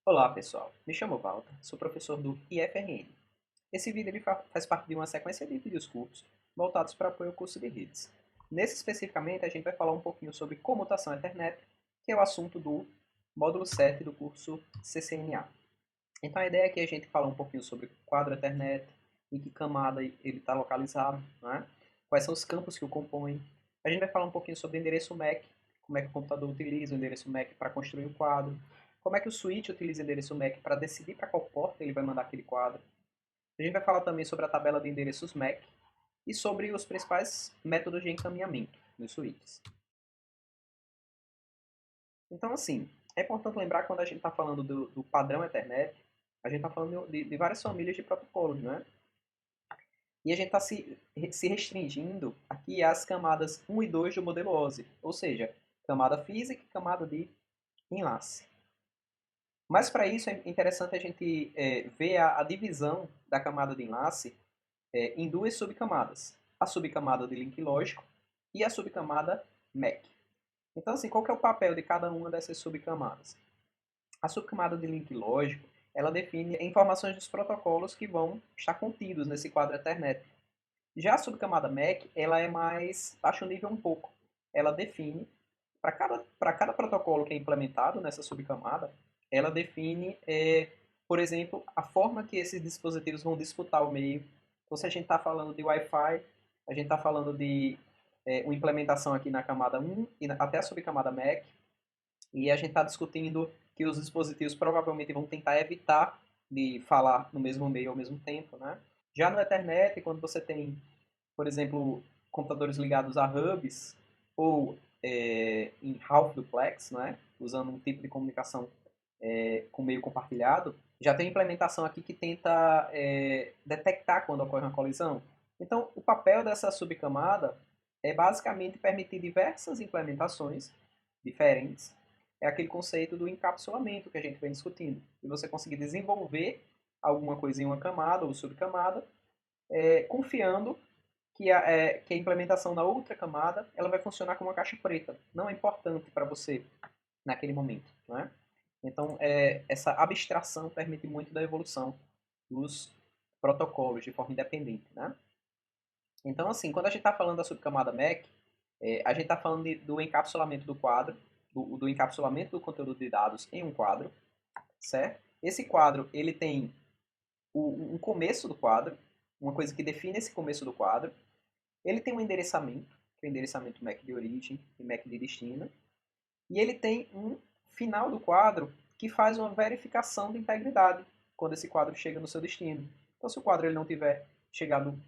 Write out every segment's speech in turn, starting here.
Olá pessoal, me chamo Walter, sou professor do IFRN. Esse vídeo faz parte de uma sequência de vídeos curtos voltados para apoio ao curso de redes. Nesse especificamente a gente vai falar um pouquinho sobre comutação Ethernet, que é o assunto do módulo 7 do curso CCNA. Então a ideia aqui é a gente falar um pouquinho sobre quadro Ethernet, em que camada ele está localizado, né? Quais são os campos que o compõem. A gente vai falar um pouquinho sobre endereço MAC, como é que o computador utiliza o endereço MAC para construir o quadro, como é que o switch utiliza o endereço MAC para decidir para qual porta ele vai mandar aquele quadro. A gente vai falar também sobre a tabela de endereços MAC e sobre os principais métodos de encaminhamento nos switches. Então, assim, é importante lembrar que quando a gente está falando do padrão Ethernet, a gente está falando de várias famílias de protocolos, né? E a gente está se restringindo aqui às camadas 1 e 2 do modelo OSI, ou seja, camada física e camada de enlace. Mas para isso é interessante a gente ver a divisão da camada de enlace em duas subcamadas. A subcamada de link lógico e a subcamada MAC. Então, assim, qual que é o papel de cada uma dessas subcamadas? A subcamada de link lógico, ela define informações dos protocolos que vão estar contidos nesse quadro Ethernet. Já a subcamada MAC, ela é mais, baixa o nível um pouco. Ela define, para cada protocolo que é implementado nessa subcamada, ela define, por exemplo, a forma que esses dispositivos vão disputar o meio. Então, se a gente está falando de Wi-Fi, a gente está falando de uma implementação aqui na camada 1 e até a subcamada MAC, e a gente está discutindo que os dispositivos provavelmente vão tentar evitar de falar no mesmo meio ao mesmo tempo, né? Já no Ethernet, quando você tem, por exemplo, computadores ligados a hubs ou em half duplex, né? Usando um tipo de comunicação com meio compartilhado, já tem implementação aqui que tenta detectar quando ocorre uma colisão. Então, o papel dessa subcamada é basicamente permitir diversas implementações diferentes. É aquele conceito do encapsulamento que a gente vem discutindo. E você conseguir desenvolver alguma coisa em uma camada ou subcamada, confiando que a implementação na outra camada ela vai funcionar como uma caixa preta. Não é importante para você naquele momento. Né? Então, essa abstração permite muito da evolução dos protocolos de forma independente. Né? Então, assim, quando a gente está falando da subcamada MAC, a gente está falando do encapsulamento do quadro, do encapsulamento do conteúdo de dados em um quadro, certo? Esse quadro, ele tem um começo do quadro, uma coisa que define esse começo do quadro. Ele tem um endereçamento, que é o endereçamento MAC de origem e MAC de destino. E ele tem um final do quadro que faz uma verificação de integridade quando esse quadro chega no seu destino. Então, se o quadro ele não tiver chegado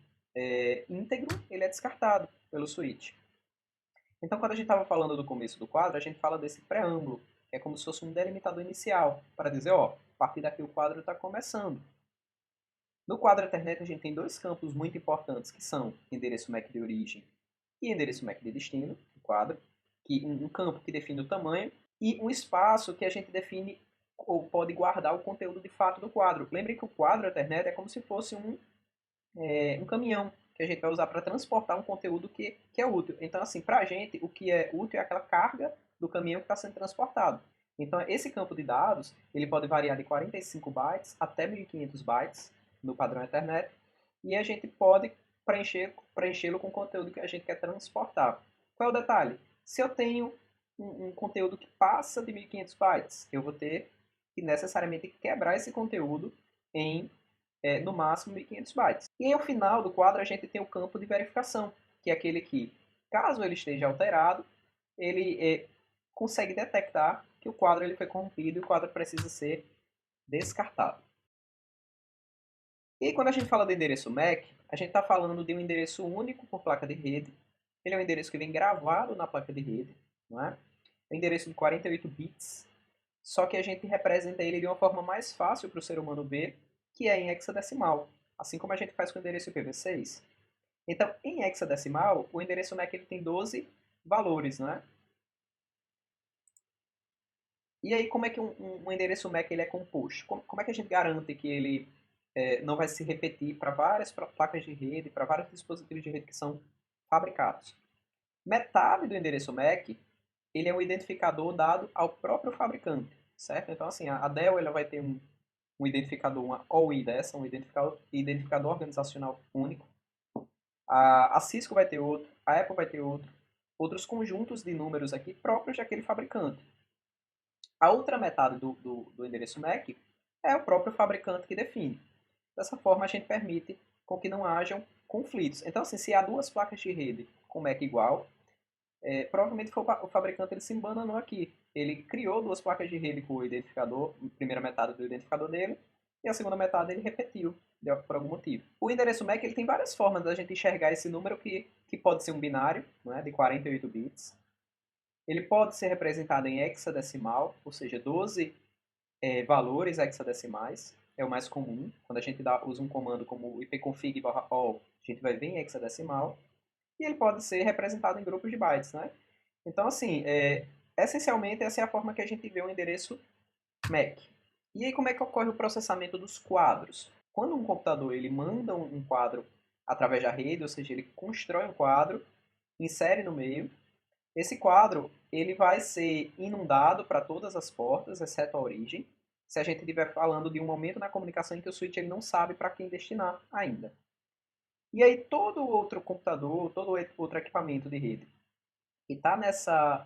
íntegro, ele é descartado pelo switch. Então, quando a gente estava falando do começo do quadro, a gente fala desse preâmbulo, que é como se fosse um delimitador inicial, para dizer, ó, a partir daqui o quadro está começando. No quadro Ethernet, a gente tem dois campos muito importantes, que são endereço MAC de origem e endereço MAC de destino, o quadro, que um campo que define o tamanho, e um espaço que a gente define ou pode guardar o conteúdo de fato do quadro. Lembrem que o quadro Ethernet é como se fosse um caminhão que a gente vai usar para transportar um conteúdo que é útil. Então, assim, para a gente, o que é útil é aquela carga do caminhão que está sendo transportado. Então, esse campo de dados, ele pode variar de 45 bytes até 1.500 bytes no padrão Ethernet, e a gente pode preenchê-lo com o conteúdo que a gente quer transportar. Qual é o detalhe? Se eu tenho um conteúdo que passa de 1.500 bytes, eu vou ter que necessariamente quebrar esse conteúdo em no máximo 1.500 bytes. E ao final do quadro a gente tem o campo de verificação, que é aquele que, caso ele esteja alterado, ele consegue detectar que o quadro ele foi corrompido e o quadro precisa ser descartado. E quando a gente fala do endereço MAC, a gente está falando de um endereço único por placa de rede. Ele é um endereço que vem gravado na placa de rede, não é? É um endereço de 48 bits, só que a gente representa ele de uma forma mais fácil para o ser humano ver, que é em hexadecimal, assim como a gente faz com o endereço IPv6. Então, em hexadecimal, o endereço MAC ele tem 12 valores, né? E aí, como é que um endereço MAC ele é composto? Como é que a gente garante que ele não vai se repetir para várias placas de rede, para vários dispositivos de rede que são fabricados? Metade do endereço MAC ele é um identificador dado ao próprio fabricante. certo? Então, assim, a Dell ela vai ter um identificador, uma OI dessa, um identificador organizacional único. A Cisco vai ter outro, a Apple vai ter outro, outros conjuntos de números aqui próprios daquele fabricante. A outra metade do endereço MAC é o próprio fabricante que define. Dessa forma, a gente permite com que não hajam conflitos. Então, assim, se há duas placas de rede com MAC igual, provavelmente foi o fabricante ele se embananou aqui. Ele criou duas placas de rede com o identificador, a primeira metade do identificador dele, e a segunda metade ele repetiu, por algum motivo. O endereço MAC ele tem várias formas da gente enxergar esse número que pode ser um binário, né, de 48 bits. Ele pode ser representado em hexadecimal, ou seja, 12 valores hexadecimais, é o mais comum. Quando a gente usa um comando como ipconfig/all, a gente vai ver em hexadecimal. E ele pode ser representado em grupos de bytes, né? Então, assim, essencialmente essa é a forma que a gente vê o endereço MAC. E aí como é que ocorre o processamento dos quadros? Quando um computador ele manda um quadro através da rede, ou seja, ele constrói um quadro, insere no meio, esse quadro ele vai ser inundado para todas as portas, exceto a origem, se a gente estiver falando de um momento na comunicação em que o switch ele não sabe para quem destinar ainda. E aí todo outro computador, todo outro equipamento de rede que está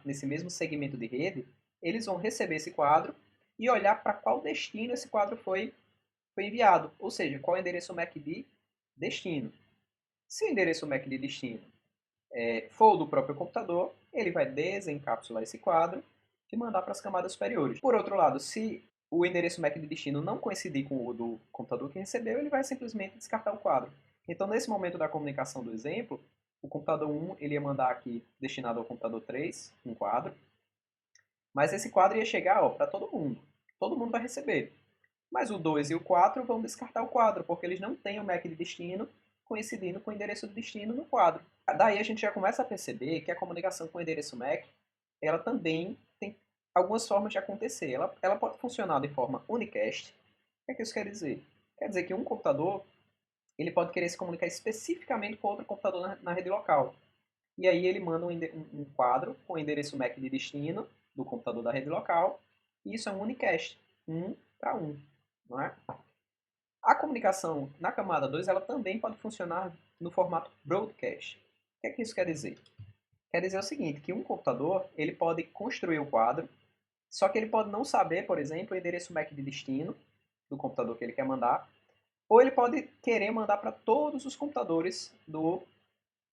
nesse mesmo segmento de rede, eles vão receber esse quadro e olhar para qual destino esse quadro foi enviado, ou seja, qual é o endereço MAC de destino. Se o endereço MAC de destino for o do próprio computador, ele vai desencapsular esse quadro e mandar para as camadas superiores. Por outro lado, se o endereço MAC de destino não coincidir com o do computador que recebeu, ele vai simplesmente descartar o quadro. Então, nesse momento da comunicação do exemplo, o computador 1 ele ia mandar aqui, destinado ao computador 3, um quadro, mas esse quadro ia chegar para todo mundo. Todo mundo vai receber. Mas o 2 e o 4 vão descartar o quadro, porque eles não têm o MAC de destino coincidindo com o endereço de destino no quadro. Daí a gente já começa a perceber que a comunicação com o endereço MAC, ela também tem algumas formas de acontecer. Ela pode funcionar de forma unicast. O que é que isso quer dizer? Quer dizer que um computador ele pode querer se comunicar especificamente com outro computador na rede local. E aí ele manda um quadro com o endereço MAC de destino do computador da rede local, e isso é um unicast, um para um, não é? A comunicação na camada 2 ela também pode funcionar no formato broadcast. O que é que isso quer dizer? Quer dizer o seguinte, que um computador ele pode construir o quadro, só que ele pode não saber, por exemplo, o endereço MAC de destino do computador que ele quer mandar, ou ele pode querer mandar para todos os computadores do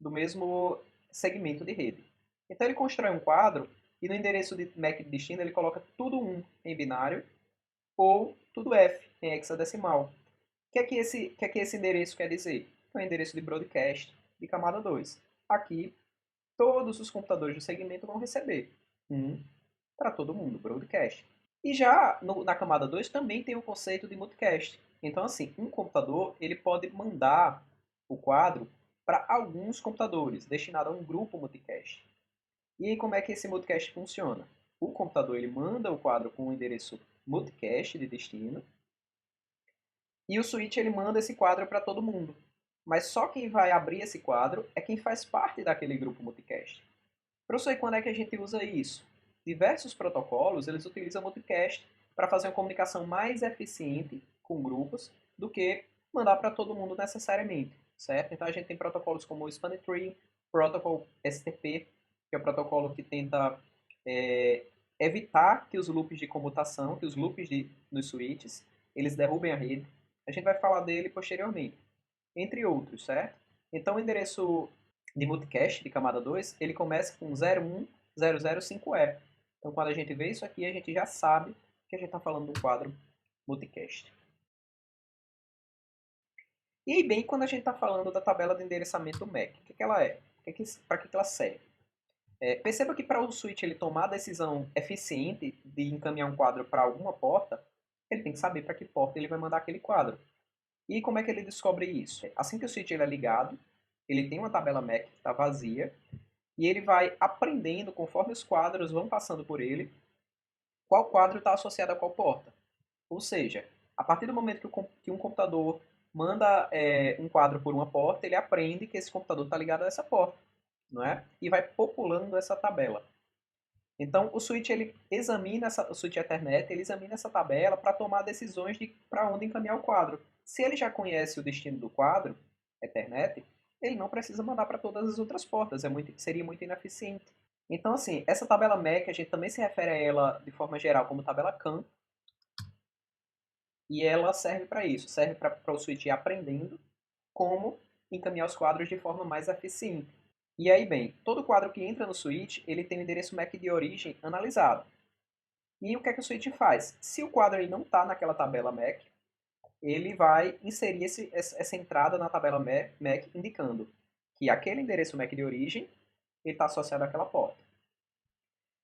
mesmo segmento de rede. Então ele constrói um quadro e no endereço de MAC de destino ele coloca tudo 1 em binário ou tudo F em hexadecimal. O que é que esse endereço quer dizer? É o endereço de broadcast de camada 2. Aqui, todos os computadores do segmento vão receber um para todo mundo, broadcast. E já na camada 2 também tem o conceito de multicast. Então, assim, um computador ele pode mandar o quadro para alguns computadores, destinado a um grupo multicast. E aí, como é que esse multicast funciona? O computador ele manda o quadro com o endereço multicast de destino, e o switch ele manda esse quadro para todo mundo. Mas só quem vai abrir esse quadro é quem faz parte daquele grupo multicast. Professor, e quando é que a gente usa isso? Diversos protocolos eles utilizam multicast para fazer uma comunicação mais eficiente com grupos do que mandar para todo mundo necessariamente, certo? Então a gente tem protocolos como o Spanner Tree, Protocol STP, que é o protocolo que tenta evitar que os loops de comutação, que os loops nos switches, eles derrubem a rede. A gente vai falar dele posteriormente, entre outros, certo? Então o endereço de multicast de camada 2, ele começa com 01005E. Então quando a gente vê isso aqui, a gente já sabe que a gente está falando de um quadro multicast. E aí, bem, quando a gente está falando da tabela de endereçamento MAC, o que ela é? Para que ela serve? Perceba que para o switch ele tomar a decisão eficiente de encaminhar um quadro para alguma porta, ele tem que saber para que porta ele vai mandar aquele quadro. E como é que ele descobre isso? Assim que o switch ele é ligado, ele tem uma tabela MAC que está vazia, e ele vai aprendendo, conforme os quadros vão passando por ele, qual quadro está associado a qual porta. Ou seja, a partir do momento que um computador manda um quadro por uma porta, ele aprende que esse computador está ligado a essa porta, não é? E vai populando essa tabela. Então, o switch ele examina o switch Ethernet, ele examina essa tabela para tomar decisões de para onde encaminhar o quadro. Se ele já conhece o destino do quadro Ethernet, ele não precisa mandar para todas as outras portas, seria muito ineficiente. Então, assim, essa tabela MAC, a gente também se refere a ela de forma geral como tabela CAN, e ela serve para isso, serve para o switch ir aprendendo como encaminhar os quadros de forma mais eficiente. E aí, bem, todo quadro que entra no switch, ele tem o endereço MAC de origem analisado. E o que é que o switch faz? Se o quadro ele não está naquela tabela MAC, ele vai inserir essa entrada na tabela MAC, indicando que aquele endereço MAC de origem está associado àquela porta.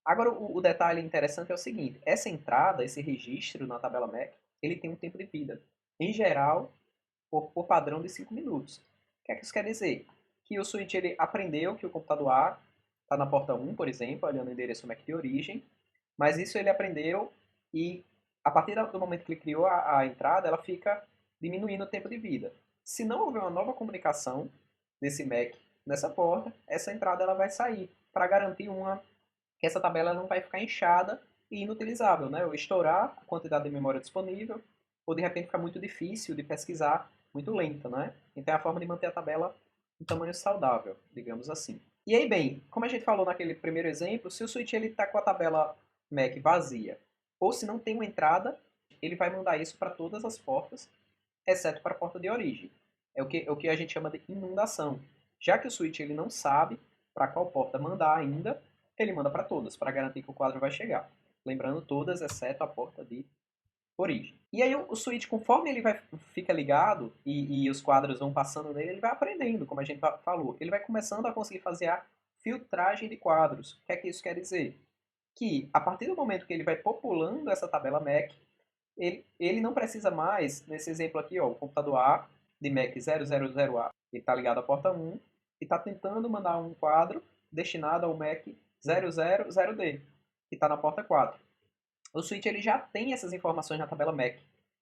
Agora, o detalhe interessante é o seguinte, essa entrada, esse registro na tabela MAC, ele tem um tempo de vida. Em geral, por padrão de 5 minutos. O que é que isso quer dizer? Que o switch ele aprendeu que o computador A está na porta 1, por exemplo, olhando o endereço MAC de origem, mas isso ele aprendeu e a partir do momento que ele criou a entrada, ela fica diminuindo o tempo de vida. Se não houver uma nova comunicação desse MAC nessa porta, essa entrada ela vai sair para garantir que essa tabela não vai ficar inchada e inutilizável, né? Ou estourar a quantidade de memória disponível, ou de repente ficar muito difícil de pesquisar, muito lenta, né? Então é a forma de manter a tabela em tamanho saudável, digamos assim. E aí, bem, como a gente falou naquele primeiro exemplo, se o switch está com a tabela MAC vazia, ou se não tem uma entrada, ele vai mandar isso para todas as portas, exceto para a porta de origem. É o que a gente chama de inundação. Já que o switch ele não sabe para qual porta mandar ainda, ele manda para todas, para garantir que o quadro vai chegar. Lembrando todas, exceto a porta de origem. E aí o switch, conforme ele fica ligado e os quadros vão passando nele, ele vai aprendendo, como a gente falou. Ele vai começando a conseguir fazer a filtragem de quadros. O que é que isso quer dizer? Que a partir do momento que ele vai populando essa tabela MAC, ele não precisa mais, nesse exemplo aqui, ó, o computador A de MAC 000A, ele está ligado à porta 1 e está tentando mandar um quadro destinado ao MAC 000D, que está na porta 4. O switch ele já tem essas informações na tabela MAC,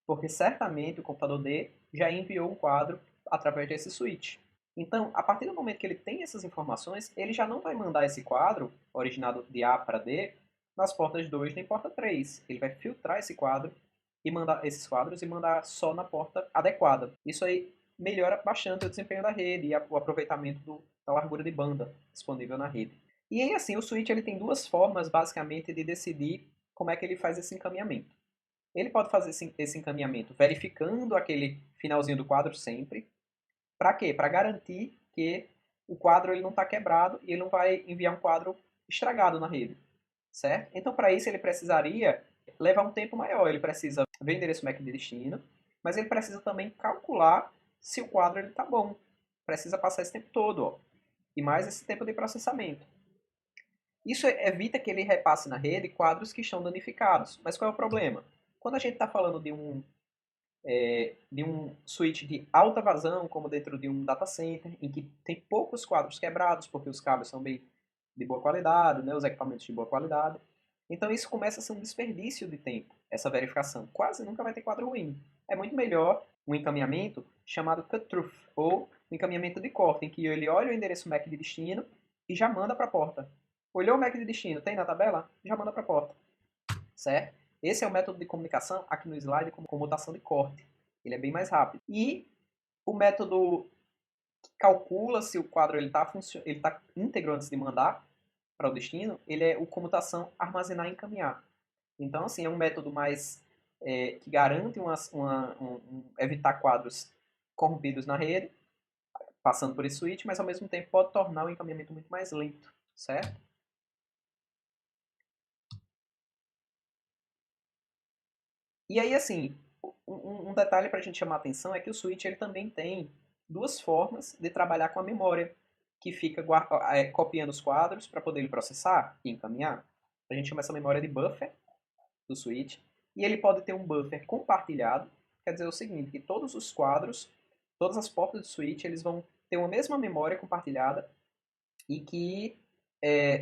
porque certamente o computador D já enviou um quadro através desse switch. Então, a partir do momento que ele tem essas informações, ele já não vai mandar esse quadro, originado de A para D, nas portas 2 nem porta 3. Ele vai filtrar esse quadro e mandar esses quadros e mandar só na porta adequada. Isso aí melhora bastante o desempenho da rede e o aproveitamento da largura de banda disponível na rede. E aí, assim, o switch ele tem duas formas, basicamente, de decidir como é que ele faz esse encaminhamento. Ele pode fazer esse encaminhamento verificando aquele finalzinho do quadro sempre. Para quê? Para garantir que o quadro ele não está quebrado e ele não vai enviar um quadro estragado na rede, certo? Então, para isso, ele precisaria levar um tempo maior. Ele precisa ver o endereço MAC de destino, mas ele precisa também calcular se o quadro está bom. Precisa passar esse tempo todo, ó, e mais esse tempo de processamento. Isso evita que ele repasse na rede quadros que estão danificados. Mas qual é o problema? Quando a gente está falando de um switch de alta vazão, como dentro de um data center, em que tem poucos quadros quebrados, porque os cabos são bem de boa qualidade, né, os equipamentos de boa qualidade, então isso começa a ser um desperdício de tempo, essa verificação. Quase nunca vai ter quadro ruim. É muito melhor um encaminhamento chamado cut-through, ou um encaminhamento de corte, em que ele olha o endereço MAC de destino e já manda para a porta. Olhou o MAC de destino, tem na tabela? Já manda para a porta. Certo? Esse é o método de comunicação aqui no slide com comutação de corte. Ele é bem mais rápido. E o método que calcula se o quadro ele tá íntegro antes de mandar para o destino, ele é o comutação armazenar e encaminhar. Então, assim, é um método mais que garante evitar quadros corrompidos na rede, passando por esse switch, mas ao mesmo tempo pode tornar o encaminhamento muito mais lento, certo? E aí, assim, um detalhe para a gente chamar a atenção é que o switch ele também tem duas formas de trabalhar com a memória, que fica copiando os quadros para poder ele processar e encaminhar. A gente chama essa memória de buffer do switch. E ele pode ter um buffer compartilhado, quer dizer o seguinte, que todos os quadros, todas as portas do switch, eles vão ter uma mesma memória compartilhada e que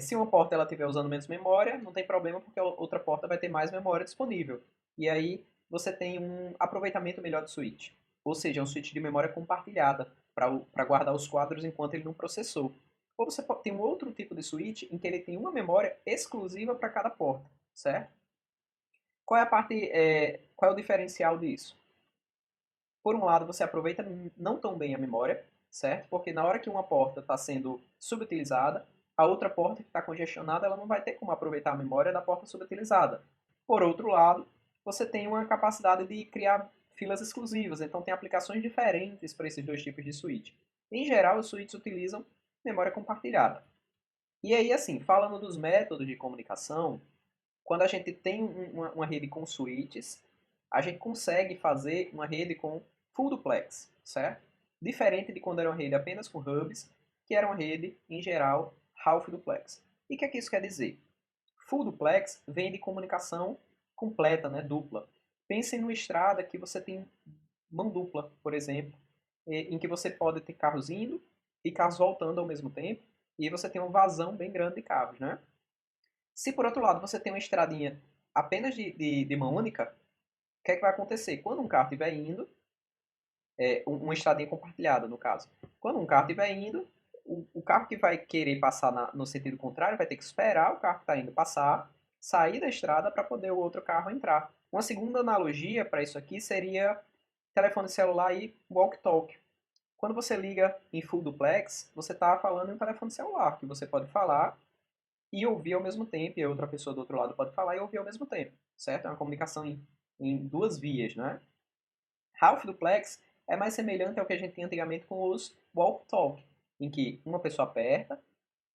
se uma porta ela estiver usando menos memória, não tem problema porque a outra porta vai ter mais memória disponível. E aí você tem um aproveitamento melhor do switch. Ou seja, é um switch de memória compartilhada para guardar os quadros enquanto ele não processou. Ou você tem um outro tipo de switch em que ele tem uma memória exclusiva para cada porta, certo? Qual é a parte, qual é o diferencial disso? Por um lado, você aproveita não tão bem a memória, certo? Porque na hora que uma porta está sendo subutilizada, a outra porta que está congestionada, ela não vai ter como aproveitar a memória da porta subutilizada. Por outro lado, você tem uma capacidade de criar filas exclusivas, então tem aplicações diferentes para esses dois tipos de switch. Em geral, os switches utilizam memória compartilhada. E aí, assim, falando dos métodos de comunicação, quando a gente tem uma rede com switches, a gente consegue fazer uma rede com full duplex, certo? Diferente de quando era uma rede apenas com hubs, que era uma rede, em geral, half duplex. E o que é que isso quer dizer? Full duplex vem de comunicação completa, né, dupla. Pensem numa estrada que você tem mão dupla, por exemplo, em que você pode ter carros indo e carros voltando ao mesmo tempo, e aí você tem uma vazão bem grande de carros, né? Se por outro lado você tem uma estradinha apenas de mão única, o que é que vai acontecer? Quando um carro estiver indo, uma estradinha compartilhada no caso, quando um carro estiver indo, o carro que vai querer passar no sentido contrário vai ter que esperar o carro que está indo passar, sair da estrada para poder o outro carro entrar. Uma segunda analogia para isso aqui seria telefone celular e walkie-talkie. Quando você liga em full duplex, você está falando em um telefone celular, que você pode falar e ouvir ao mesmo tempo, e a outra pessoa do outro lado pode falar e ouvir ao mesmo tempo, certo? É uma comunicação em duas vias, né? Half duplex é mais semelhante ao que a gente tinha antigamente com os walk-talk, em que uma pessoa aperta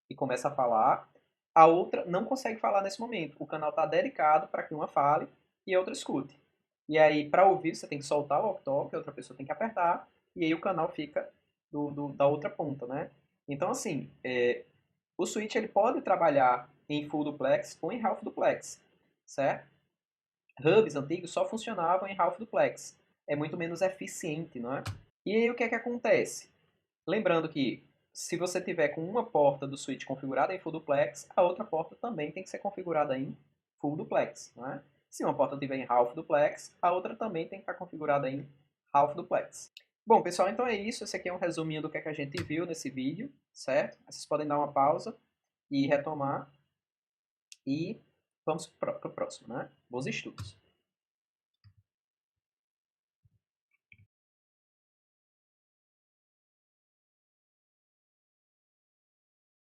e começa a falar, a outra não consegue falar nesse momento. O canal está dedicado para que uma fale e a outra escute. E aí, para ouvir, você tem que soltar o walk-talk, a outra pessoa tem que apertar, e aí o canal fica da outra ponta, né? Então, assim, o switch ele pode trabalhar em full duplex ou em half duplex, certo? Hubs antigos só funcionavam em half duplex. É muito menos eficiente, não é? E aí o que é que acontece? Lembrando que se você tiver com uma porta do switch configurada em full duplex, a outra porta também tem que ser configurada em full duplex, não é? Se uma porta tiver em half duplex, a outra também tem que estar configurada em half duplex. Bom, pessoal, então é isso. Esse aqui é um resuminho do que, é que a gente viu nesse vídeo, certo? Vocês podem dar uma pausa e retomar. E vamos para o próximo, né? Bons estudos!